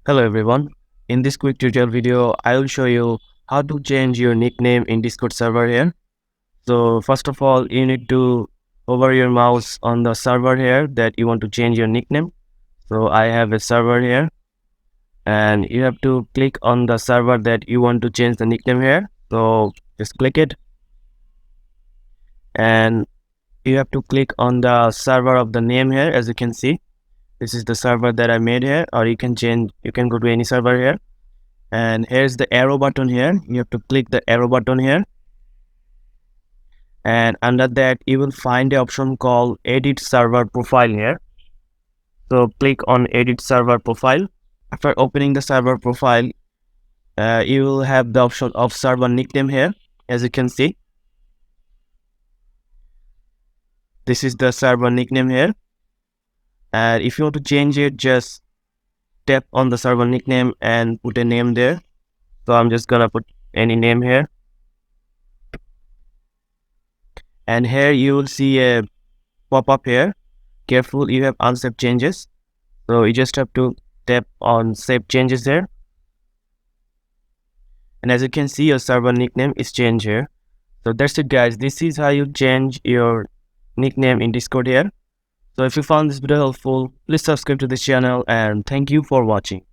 Hello everyone. In this quick tutorial video, I will show you how to change your nickname in Discord server here. So first of all, you need to hover your mouse on the server here that you want to change your nickname. So I have a server here and you have to click on the server that you want to change the nickname here. So just click it and you have to click on the server of the name here. As you can see, this is the server that I made here, or you can go to any server here. And here's the arrow button here. You have to click the arrow button here, and under that you will find the option called edit server profile here. So click on edit server profile. After opening the server profile, you will have the option of server nickname here. As you can see, this is the server nickname here, and if you want to change it, just tap on the server nickname and put a name there. So I'm just gonna put any name here, and here you will see a pop-up here. Careful, you have unsaved changes, so you just have to tap on save changes there, and as you can see, your server nickname is changed here. So that's it guys, this is how you change your nickname in Discord here. So if you found this video helpful, please subscribe to this channel, and thank you for watching.